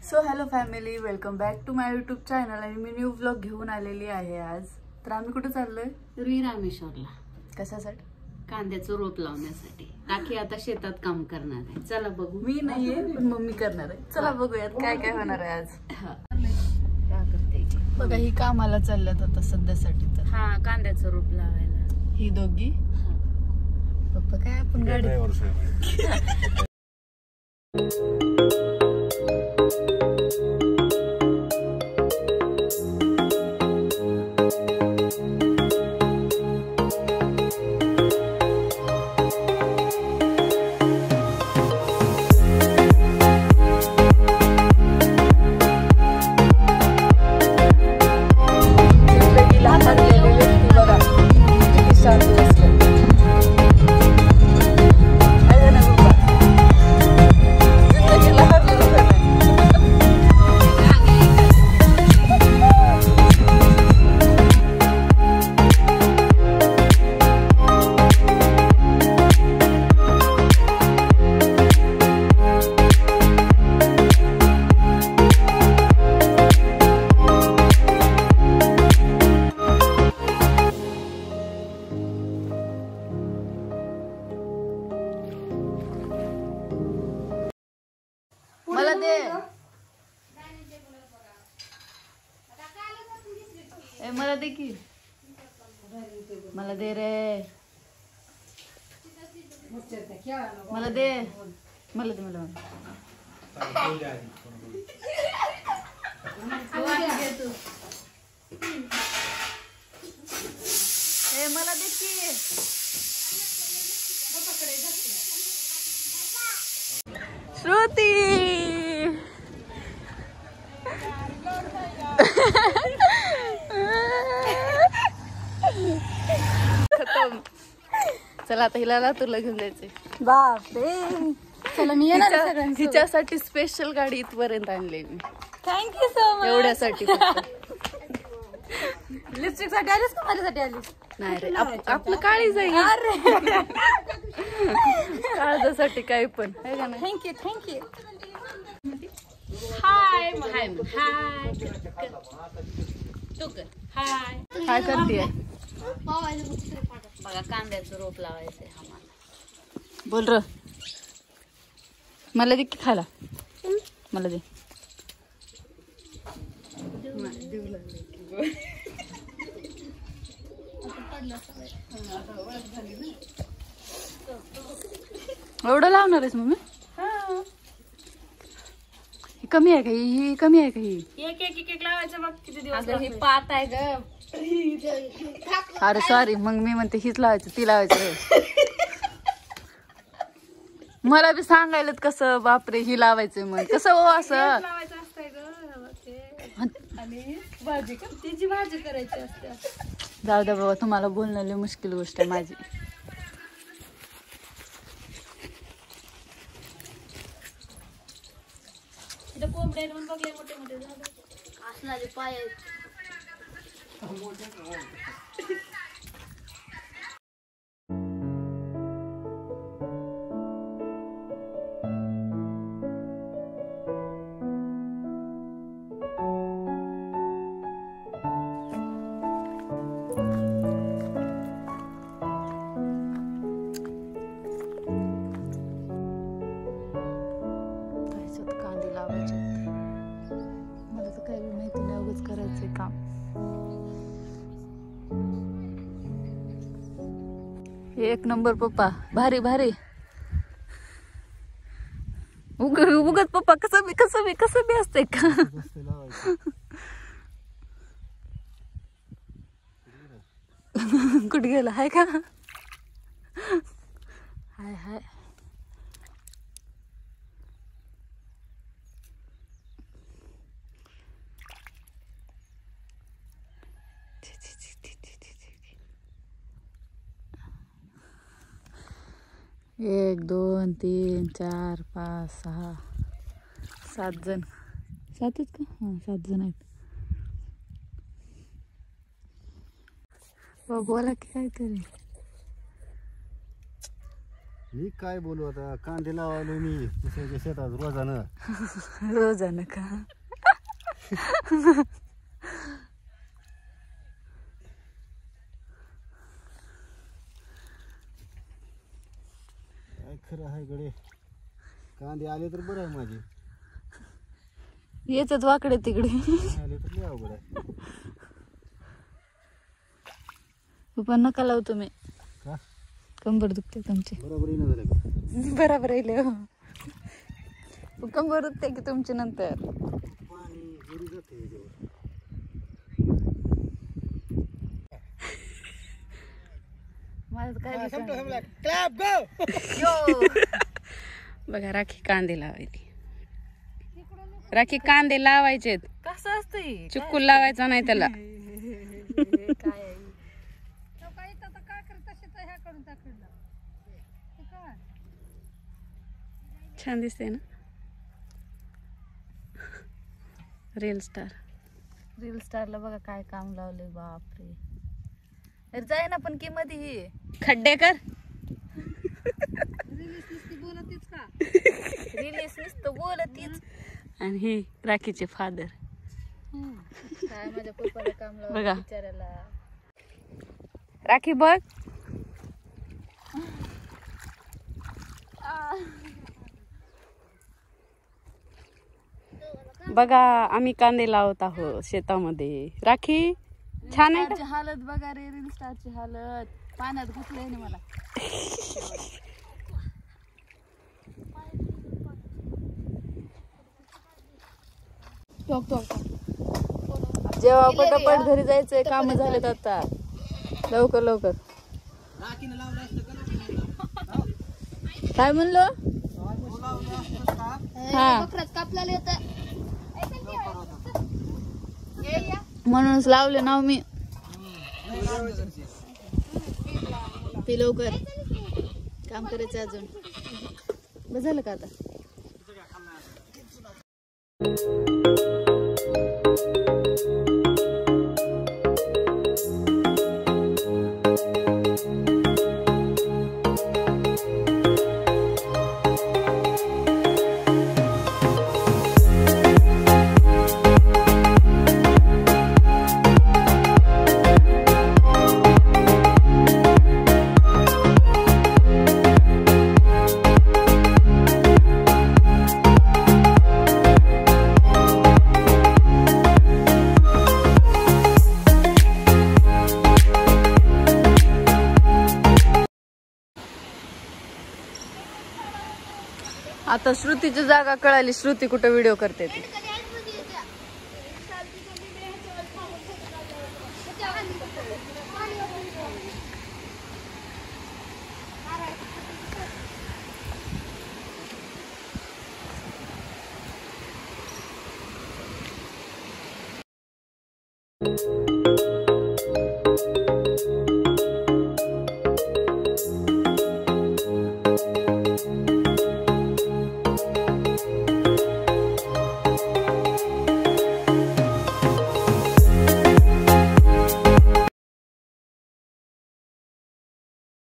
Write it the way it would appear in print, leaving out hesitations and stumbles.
So hello family, welcome back to my YouTube channel. आणि मी new vlog घेऊन आलेली आहे आज. तर आम्ही कुठे चाललोय? रामेश्वरला. कशासाठी? कांद्याचं रोप लावण्यासाठी. राखी आता शेतात काम करणार आहे. चला बघू. मी नाहीये, पण मम्मी करणार आहे. चला बघूयात काय काय होणार आहे आज. बघा, ही कामाला चालल्यात आता सध्यासाठी. तर हा, कांद्याचं रोप लावायला ही दोघी. पप्पा काय आपण गाडी मला दे. मला दे की. मला दे रे. मला दे. मला दे. मला मला दे की. श्रुती खतम. चला आता हिला लातूरला घेऊन जायचंय. बापरे, चला मी येणार. हिच्यासाठी स्पेशल गाडी इथपर्यंत आणली मी. Thank you so much. एवढ्यासाठी लिपस्टिक साठी आलीस का माझ्यासाठी आलीस? नाही रे, आपलं काळी जाईल. काळजासाठी काही पण आहे का नाही? Thank you thank you. हाय हाय हाय हाय काय करतेय? बघा, कांद्याचं रोप लावायचंय आम्हाला. बोल र. मला दे की खायला. मला दे. एवढं लावणार आहेस मम्मी? ही कमी आहे का? ही कमी आहे का? ही एक लावायचं. बघ किती दिवस. ही पात आहे ग. अरे सॉरी, मग मी म्हणते हीच लावायचं, ती लावायचं. मला बी सांगायला कसं. बापरे, ही लावायचंय मग कसं हो असं लावायचं असतंय ग. आणि भाजी का तिची भाजी करायची असते. जाऊ द्या बाबा, तुम्हाला बोलणं लई मुश्किल गोष्ट आहे माझी. कोंबड्या म्हणून बघले मोठे मोठे झाले असणारे पाय. कांदे लावायचे. मला तर काही माहिती नाही, उगाच करायचंय काम. एक नंबर पप्पा, भारी भारी. उगत पप्पा कसं बी असतंय का? कुठे गेला? हाय का? हाय हाय. एक दोन तीन चार पाच सहा 7 जण. 7च का? हां, 7 जण आहेत. बोला की काहीतरी. मी काय बोलू आता, कांदे लावायलो मी दुसऱ्याच्या शेतात रोजानं. रोजानं का? काय खरं आहे गडे, कांदे आले तर बरं आहे माझे, येतात वाकडे तिकडे. आले तर लय अवघड आहे. पण नका लावू तुम्ही, का कंबर दुखते तुमची. बरोबर येणं झालं का? बरोबर येईल हो. कंबर दुखते की तुमची नंतर. पाणी घरी जाते याच्यावर. माझं काय क्लॅप गो. बघा राखी कांदे लावायची. राखी कांदे लावायचे. कसं असतं चिक्कू लावायचा नाही त्याला. छान दिसते ना. रील स्टारला बघा काय काम लावले. बापरे. अरे जाय ना पण किंमत ही खड्डे कर. रिलीज नुसतं बोलतीच. आणि ही राखीचे फादर. काय माझ्या पप्पाला काम लावलं बघा बिचाऱ्याला. राखी बघ. बघा आम्ही कांदे लावत आहोत शेतामध्ये. राखी छान आहे का? हालत बघा रे रील स्टारची हालत. पाण्यात घुसलंय ना मला. जेव्हा पटापट घरी जायचंय, काम झालेत आता. लवकर लवकर. काय म्हणलो? हा म्हणूनच लावले नाव मी. ते लवकर काम करायचं अजून. बस झालं का आता? आता श्रुतीची जागा कळाली. श्रुती कुठे व्हिडिओ करते ती.